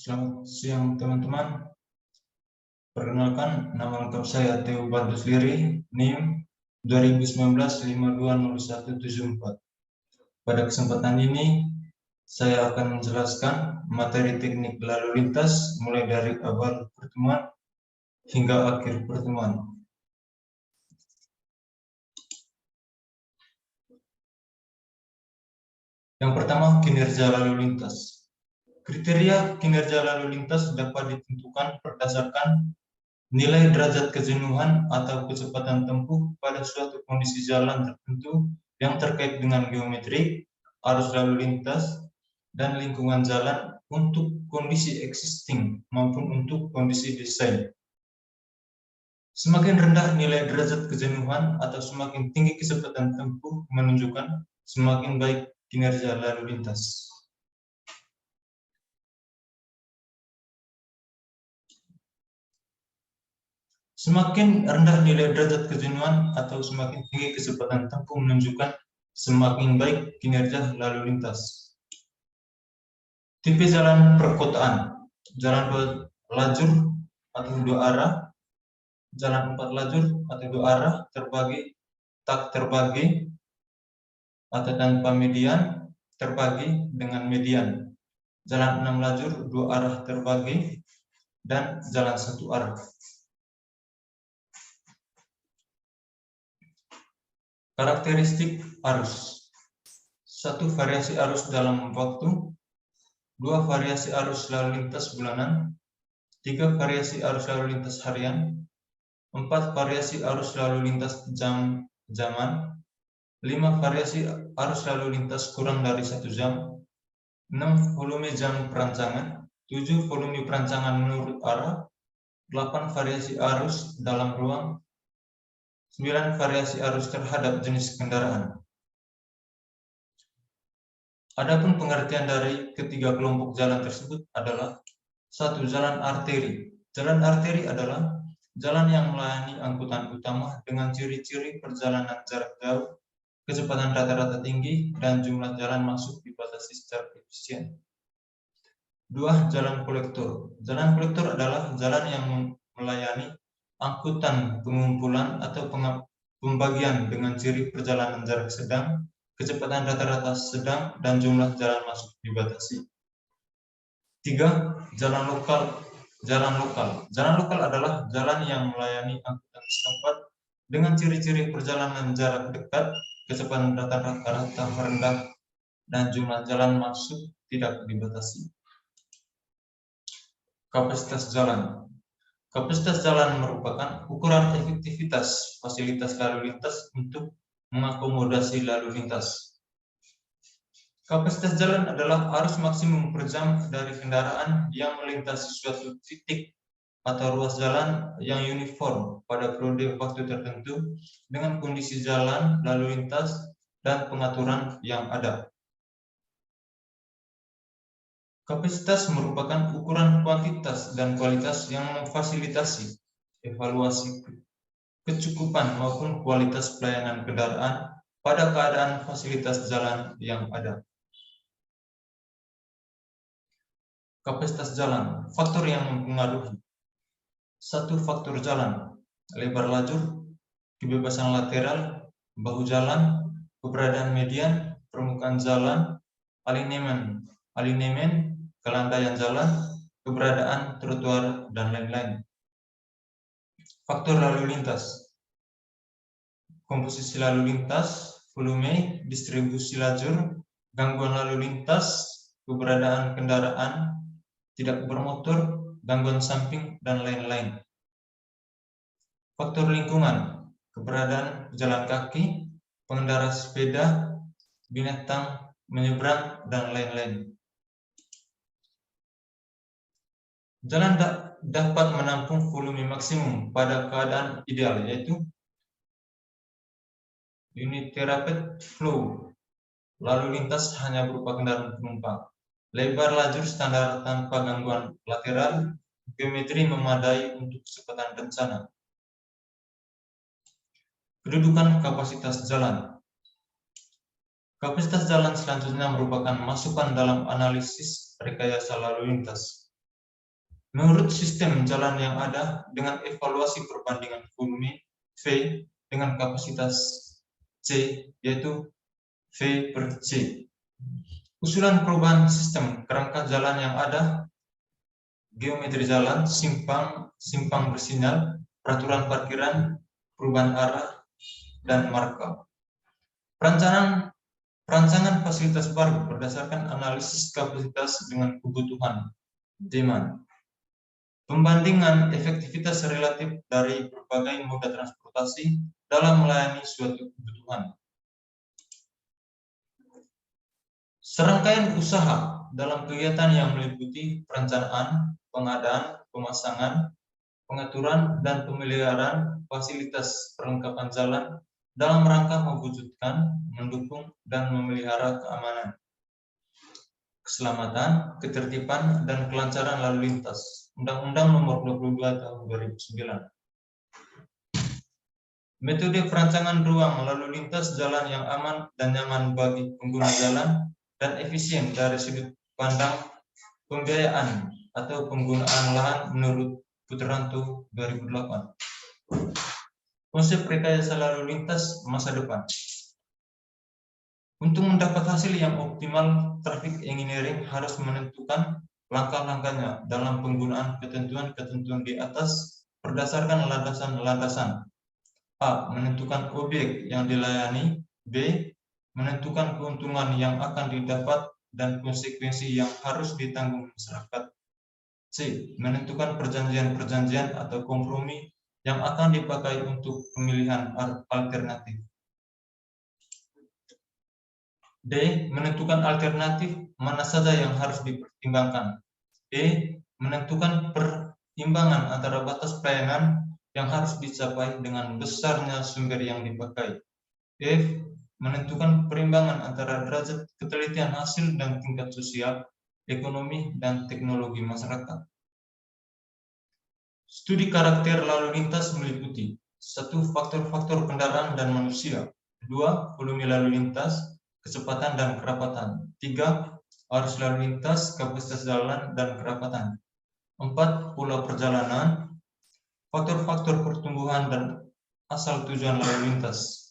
Selamat siang teman-teman. Perkenalkan, nama lengkap saya Theo Bardus Liri, NIM 2019-520174. Pada kesempatan ini, saya akan menjelaskan materi teknik lalu lintas mulai dari awal pertemuan hingga akhir pertemuan. Yang pertama, kinerja lalu lintas. Kriteria kinerja lalu lintas dapat ditentukan berdasarkan nilai derajat kejenuhan atau kecepatan tempuh pada suatu kondisi jalan tertentu yang terkait dengan geometri, arus lalu lintas, dan lingkungan jalan untuk kondisi existing maupun untuk kondisi desain. Semakin rendah nilai derajat kejenuhan atau semakin tinggi kecepatan tempuh menunjukkan semakin baik kinerja lalu lintas. Semakin rendah nilai derajat kejenuhan atau semakin tinggi kecepatan tempuh menunjukkan semakin baik kinerja lalu lintas. Tipe jalan perkotaan, jalan 2 lajur atau 2 arah, jalan 4 lajur atau 2 arah terbagi, tak terbagi, atau tanpa median, terbagi dengan median. Jalan 6 lajur 2 arah terbagi, dan jalan 1 arah. Karakteristik arus. 1. Variasi arus dalam waktu. 2. Variasi arus lalu lintas bulanan. 3. Variasi arus lalu lintas harian. 4. Variasi arus lalu lintas jaman. 5. Variasi arus lalu lintas kurang dari 1 jam. 6. Volume jam perancangan. 7. Volume perancangan menurut arah. 8. Variasi arus dalam ruang. 9. Variasi arus terhadap jenis kendaraan. Adapun pengertian dari ketiga kelompok jalan tersebut adalah: 1. Jalan arteri. Jalan arteri adalah jalan yang melayani angkutan utama dengan ciri-ciri perjalanan jarak jauh, kecepatan rata-rata tinggi, dan jumlah jalan masuk dibatasi secara efisien. 2. Jalan kolektor. Jalan kolektor adalah jalan yang melayani angkutan pengumpulan atau pembagian dengan ciri perjalanan jarak sedang, kecepatan rata-rata sedang, dan jumlah jalan masuk dibatasi. 3. Jalan lokal. Jalan lokal adalah jalan yang melayani angkutan setempat dengan ciri-ciri perjalanan jarak dekat, kecepatan rata-rata rendah, dan jumlah jalan masuk tidak dibatasi. Kapasitas jalan. Kapasitas jalan merupakan ukuran efektivitas fasilitas lalu lintas untuk mengakomodasi lalu lintas. Kapasitas jalan adalah arus maksimum per jam dari kendaraan yang melintasi suatu titik atau ruas jalan yang uniform pada periode waktu tertentu dengan kondisi jalan, lalu lintas, dan pengaturan yang ada. Kapasitas merupakan ukuran kuantitas dan kualitas yang memfasilitasi evaluasi kecukupan maupun kualitas pelayanan kendaraan pada keadaan fasilitas jalan yang ada. Kapasitas jalan, faktor yang mempengaruhi. 1. Faktor jalan, lebar lajur, kebebasan lateral, bahu jalan, keberadaan median, permukaan jalan, alinemen, kelandaian jalan, keberadaan trotoar, dan lain-lain. Faktor lalu lintas, komposisi lalu lintas, volume, distribusi lajur, gangguan lalu lintas, keberadaan kendaraan tidak bermotor, gangguan samping, dan lain-lain. Faktor lingkungan, keberadaan pejalan kaki, pengendara sepeda, binatang menyeberang, dan lain-lain. Jalan dapat menampung volume maksimum pada keadaan ideal, yaitu uninterrupted flow, lalu lintas hanya berupa kendaraan penumpang, lebar lajur standar tanpa gangguan lateral, geometri memadai untuk kecepatan rencana. Kedudukan kapasitas jalan. Kapasitas jalan selanjutnya merupakan masukan dalam analisis rekayasa lalu lintas. Menurut sistem jalan yang ada dengan evaluasi perbandingan volume V dengan kapasitas C, yaitu V per C. Usulan perubahan sistem kerangka jalan yang ada, geometri jalan, simpang bersinyal, peraturan parkiran, perubahan arah, dan marka. Perancangan fasilitas baru berdasarkan analisis kapasitas dengan kebutuhan, demand. Pembandingan efektivitas relatif dari berbagai moda transportasi dalam melayani suatu kebutuhan. Serangkaian usaha dalam kegiatan yang meliputi perencanaan, pengadaan, pemasangan, pengaturan, dan pemeliharaan fasilitas perlengkapan jalan dalam rangka mewujudkan, mendukung, dan memelihara keamanan, keselamatan, ketertiban, dan kelancaran lalu lintas. Undang-Undang Nomor 22 Tahun 2009. Metode perancangan ruang lalu lintas jalan yang aman dan nyaman bagi pengguna jalan dan efisien dari sudut pandang pembiayaan atau penggunaan lahan menurut Putranto 2008. Konsep rekayasa lalu lintas masa depan. Untuk mendapat hasil yang optimal, traffic engineering harus menentukan langkah-langkahnya dalam penggunaan ketentuan-ketentuan di atas berdasarkan landasan-landasan. A. Menentukan objek yang dilayani. B. Menentukan keuntungan yang akan didapat dan konsekuensi yang harus ditanggung masyarakat. C. Menentukan perjanjian-perjanjian atau kompromi yang akan dipakai untuk pemilihan alternatif. D. Menentukan alternatif mana saja yang harus dipertimbangkan. E. Menentukan perimbangan antara batas pelayanan yang harus dicapai dengan besarnya sumber yang dipakai. F. Menentukan perimbangan antara derajat ketelitian hasil dan tingkat sosial, ekonomi, dan teknologi masyarakat. Studi karakter lalu lintas meliputi 1. Faktor-faktor kendaraan dan manusia. 2. Volume lalu lintas, kecepatan dan kerapatan. 3. Arus lalu lintas, kapasitas jalan dan kerapatan. 4. Pola perjalanan, faktor-faktor pertumbuhan dan asal tujuan lalu lintas.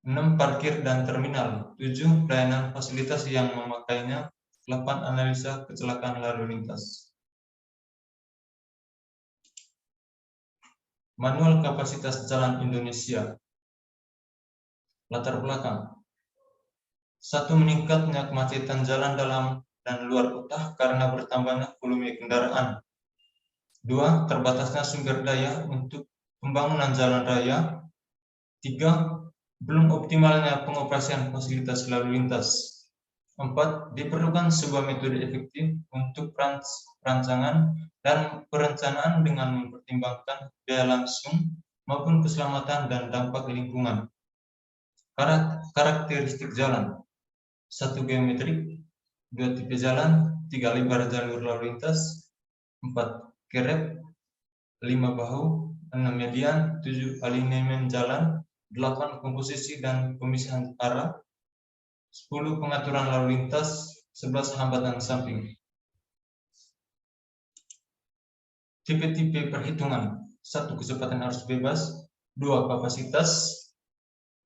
6. Parkir dan terminal. 7. Pelayanan fasilitas yang memakainya. 8. Analisa kecelakaan lalu lintas. Manual kapasitas jalan Indonesia. Latar belakang. 1. Meningkatnya kemacetan jalan dalam dan luar kota karena bertambahnya volume kendaraan. 2. Terbatasnya sumber daya untuk pembangunan jalan raya. 3. Belum optimalnya pengoperasian fasilitas lalu lintas. 4. Diperlukan sebuah metode efektif untuk perancangan dan perencanaan dengan mempertimbangkan biaya langsung maupun keselamatan dan dampak lingkungan. Karakteristik jalan. 1. Geometrik. 2. Tipe jalan. 3. Lebar jalur lalu lintas. 4. Kerep. 5. Bahu. 6. Median. 7. Alinemen jalan. 8. Komposisi dan pemisahan arah. 10. Pengaturan lalu lintas. 11. Hambatan samping. Tipe-tipe perhitungan. 1. Kecepatan arus bebas. 2. Kapasitas.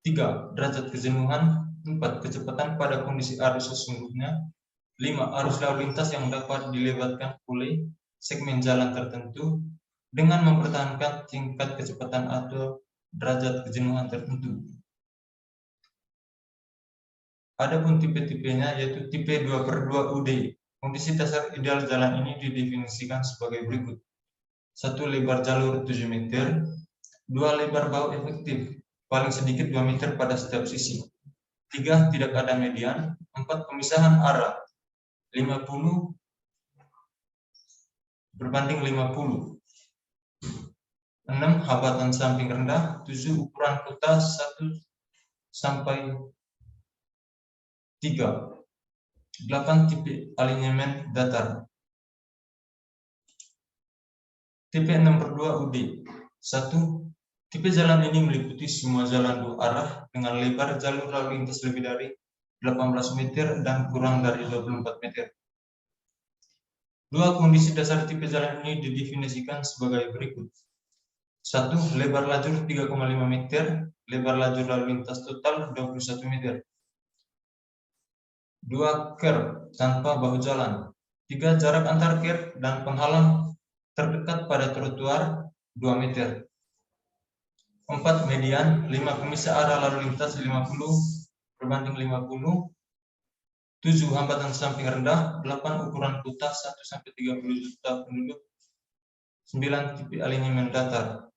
3. Derajat kejenuhan. 4. Kecepatan pada kondisi arus sesungguhnya. 5. Arus lalu lintas yang dapat dilewatkan oleh segmen jalan tertentu dengan mempertahankan tingkat kecepatan atau derajat kejenuhan tertentu. Adapun tipe-tipenya yaitu tipe 2/2 UD. Kondisi dasar ideal jalan ini didefinisikan sebagai berikut. 1. Lebar jalur 7 meter. 2. Lebar bahu efektif, paling sedikit 2 meter pada setiap sisi. 3. Tidak ada median. 4. Pemisahan arah 50 berbanding 50. 6. Hambatan samping rendah. 7. Ukuran kota 1 sampai 3. 8. Tipe alinemen datar. Tipe 6/2 UD. 1. Tipe jalan ini meliputi semua jalan dua arah dengan lebar jalur lalu lintas lebih dari 18 meter dan kurang dari 24 meter. Dua kondisi dasar tipe jalan ini didefinisikan sebagai berikut. 1. Lebar lajur 3,5 meter, lebar lajur lalu lintas total 21 meter. 2. Curb tanpa bahu jalan. 3. Jarak antar curb dan penghalang terdekat pada trotoar 2 meter. 4. Median 5. Pemisah arah lalu lintas 50/50. 7. Hambatan samping rendah. 8. Ukuran kota 1-30 juta penduduk. 9. Tipe alinyemen datar.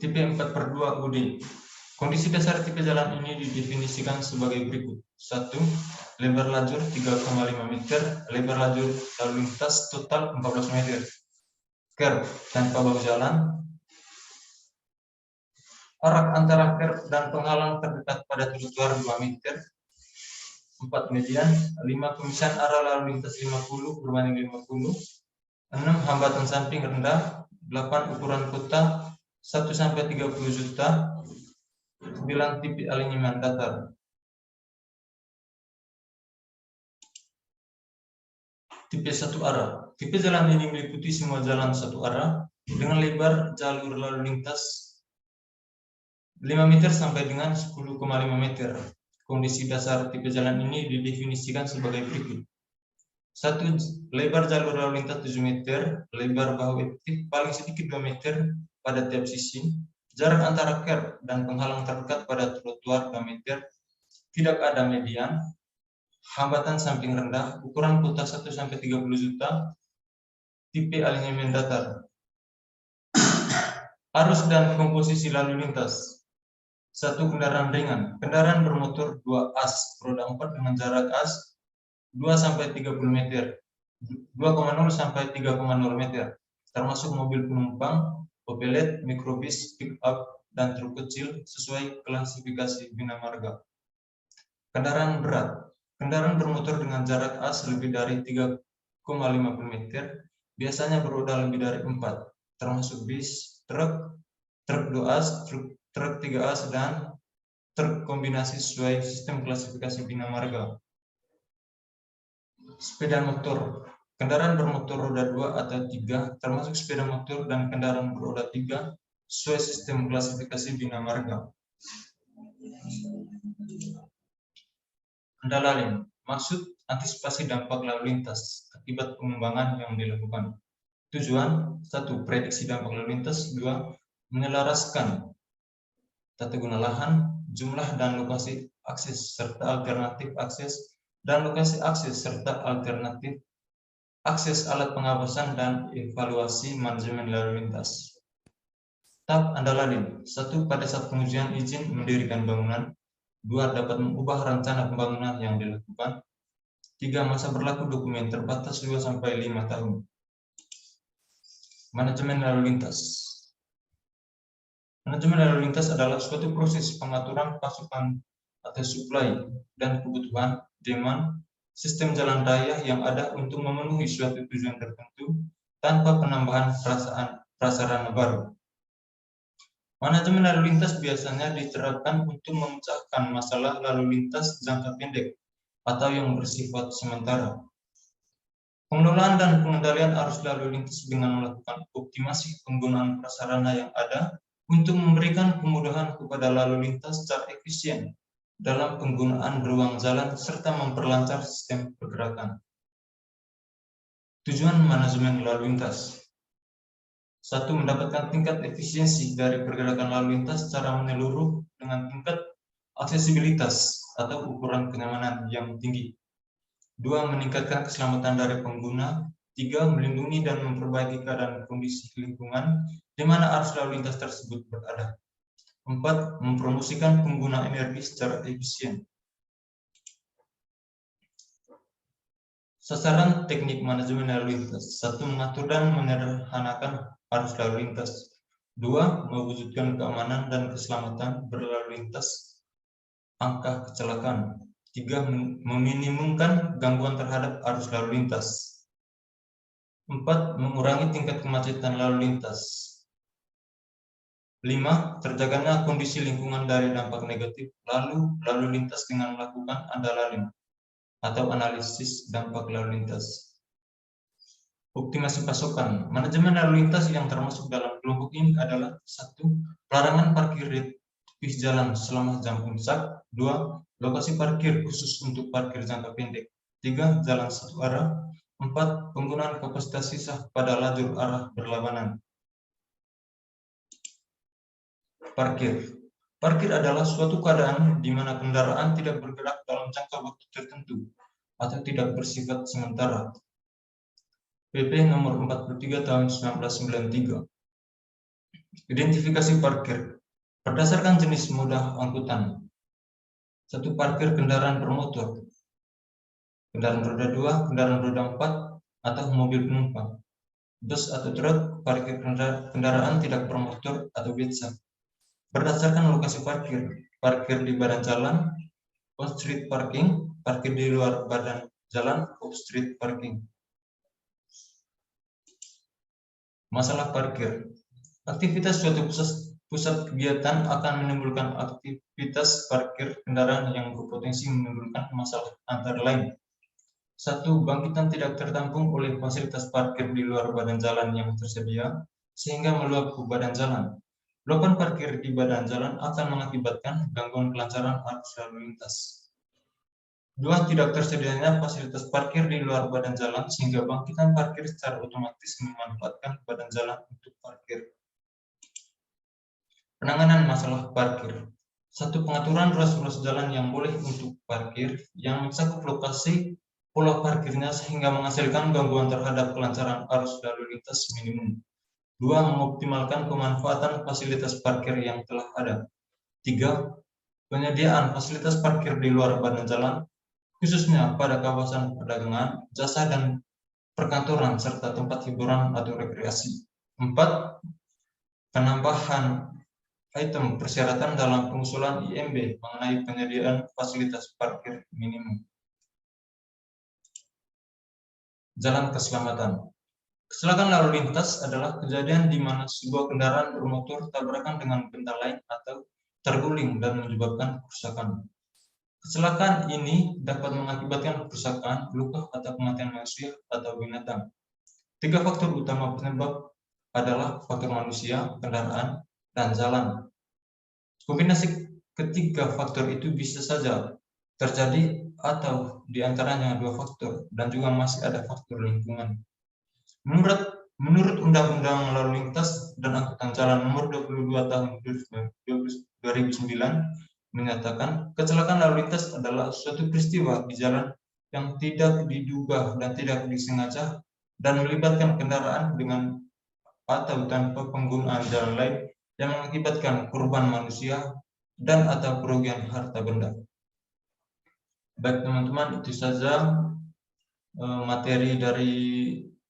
Tipe 4/2 UD. Kondisi dasar tipe jalan ini didefinisikan sebagai berikut. 1. Lebar lajur 3,5 meter, lebar lajur lalu lintas total 14 meter. Curb tanpa bahu jalan. Jarak antara curb dan penghalang terdekat pada trotoar 2 meter. 4. Median. 5. Pemisahan arah lalu lintas 50/50. 6. Hambatan samping rendah. 8. Ukuran kota 1-30 juta. 9. Tipe alinyemen datar. Tipe satu arah. Tipe jalan ini meliputi semua jalan satu arah dengan lebar jalur lalu lintas 5 meter sampai dengan 10,5 meter. Kondisi dasar tipe jalan ini didefinisikan sebagai berikut. 1. Lebar jalur lalu lintas 7 meter, lebar bahu efektif paling sedikit 2 meter pada tiap sisi, jarak antara curb dan penghalang terdekat pada trotoar 2 meter, tidak ada median, hambatan samping rendah, ukuran kota 1-30 juta, tipe alinyemen datar. Arus dan komposisi lalu lintas. 1. Kendaraan ringan. Kendaraan bermotor 2 as, roda 4 dengan jarak as 2-30 meter, 2,0 sampai 3,0 meter, termasuk mobil penumpang, pepelet, mikrobus, pick-up, dan truk kecil sesuai klasifikasi Bina Marga. Kendaraan berat. Kendaraan bermotor dengan jarak as lebih dari 3,50 meter, biasanya beroda lebih dari 4, termasuk bis, truk 2 as, truk 3 as, dan truk kombinasi sesuai sistem klasifikasi Bina Marga. Sepeda motor. Kendaraan bermotor roda 2 atau 3, termasuk sepeda motor dan kendaraan beroda 3, sesuai sistem klasifikasi Bina Marga. Kendala lain. Maksud antisipasi dampak lalu lintas akibat pengembangan yang dilakukan. Tujuan. 1. Prediksi dampak lalu lintas. 2. Menyelaraskan tata guna lahan, jumlah dan lokasi akses serta alternatif akses dan lokasi akses serta alternatif akses alat pengawasan dan evaluasi manajemen lalu lintas. Tahap andalain. 1. Pada saat pengujian izin mendirikan bangunan. 2. Dapat mengubah rencana pembangunan yang dilakukan. 3. Masa berlaku dokumen terbatas 2-5 tahun. Manajemen lalu lintas. Manajemen lalu lintas adalah suatu proses pengaturan pasokan atau supply dan kebutuhan demand sistem jalan raya yang ada untuk memenuhi suatu tujuan tertentu tanpa penambahan prasarana baru. Manajemen lalu lintas biasanya diterapkan untuk memecahkan masalah lalu lintas jangka pendek atau yang bersifat sementara. Pengelolaan dan pengendalian arus lalu lintas dengan melakukan optimasi penggunaan prasarana yang ada untuk memberikan kemudahan kepada lalu lintas secara efisien dalam penggunaan ruang jalan serta memperlancar sistem pergerakan. Tujuan manajemen lalu lintas. 1. Mendapatkan tingkat efisiensi dari pergerakan lalu lintas secara menyeluruh dengan tingkat aksesibilitas atau ukuran kenyamanan yang tinggi. 2. Meningkatkan keselamatan dari pengguna. 3. Melindungi dan memperbaiki keadaan kondisi lingkungan di mana arus lalu lintas tersebut berada. 4. Mempromosikan pengguna energi secara efisien. Sasaran teknik manajemen lalu lintas. 1. Mengatur dan menyederhanakan arus lalu lintas. 2. Mewujudkan keamanan dan keselamatan berlalu lintas. Angka kecelakaan. 3. Meminimumkan gangguan terhadap arus lalu lintas. 4. Mengurangi tingkat kemacetan lalu lintas. 5. Terjaganya kondisi lingkungan dari dampak negatif lalu lintas dengan melakukan andalain atau analisis dampak lalu lintas. Optimasi pasokan. Manajemen lalu lintas yang termasuk dalam kelompok ini adalah 1. Pelarangan parkir di tepi jalan selama jam imsak. 2. Lokasi parkir khusus untuk parkir jangka pendek. 3. Jalan satu arah. 4. Penggunaan kapasitas sisa pada lajur arah berlawanan. Parkir. Parkir adalah suatu keadaan di mana kendaraan tidak bergerak dalam jangka waktu tertentu atau tidak bersifat sementara. PP nomor 43 tahun 1993. Identifikasi parkir. Berdasarkan jenis moda angkutan. 1. Parkir kendaraan bermotor. Kendaraan roda 2, kendaraan roda 4, atau mobil penumpang. Bus atau truk, parkir kendaraan tidak bermotor atau beca. Berdasarkan lokasi parkir. Parkir di badan jalan, on-street parking, parkir di luar badan jalan, off-street parking. Masalah parkir. Aktivitas suatu pusat kegiatan akan menimbulkan aktivitas parkir kendaraan yang berpotensi menimbulkan masalah antara lain. 1. Bangkitan tidak tertampung oleh fasilitas parkir di luar badan jalan yang tersedia, sehingga meluap ke badan jalan. Luapan parkir di badan jalan akan mengakibatkan gangguan kelancaran arus lalu lintas. 2. Tidak tersedianya fasilitas parkir di luar badan jalan sehingga bangkitan parkir secara otomatis memanfaatkan badan jalan untuk parkir. Penanganan masalah parkir. 1. Pengaturan ruas-ruas jalan yang boleh untuk parkir yang mencakup lokasi pola parkirnya sehingga menghasilkan gangguan terhadap kelancaran arus lalu lintas minimum. 2. Mengoptimalkan pemanfaatan fasilitas parkir yang telah ada. 3. Penyediaan fasilitas parkir di luar badan jalan, khususnya pada kawasan perdagangan, jasa dan perkantoran, serta tempat hiburan atau rekreasi. 4. Penambahan item persyaratan dalam pengusulan IMB mengenai penyediaan fasilitas parkir minimum. Jalan keselamatan. Kecelakaan lalu lintas adalah kejadian di mana sebuah kendaraan bermotor tabrakan dengan benda lain atau terguling dan menyebabkan kerusakan. Kecelakaan ini dapat mengakibatkan kerusakan, luka, atau kematian manusia atau binatang. 3 faktor utama penyebab adalah faktor manusia, kendaraan, dan jalan. Kombinasi ketiga faktor itu bisa saja terjadi atau diantaranya 2 faktor, dan juga masih ada faktor lingkungan. Menurut Undang-Undang Lalu Lintas dan Angkutan Jalan Nomor 22 Tahun 2009 menyatakan kecelakaan lalu lintas adalah suatu peristiwa di jalan yang tidak diduga dan tidak disengaja dan melibatkan kendaraan dengan atau tanpa penggunaan jalan lain yang mengakibatkan korban manusia dan atau kerugian harta benda. Baik teman-teman, itu saja materi dari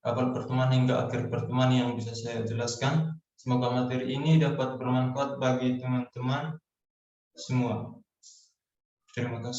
awal pertemuan hingga akhir pertemuan yang bisa saya jelaskan. Semoga materi ini dapat bermanfaat bagi teman-teman semua. Terima kasih.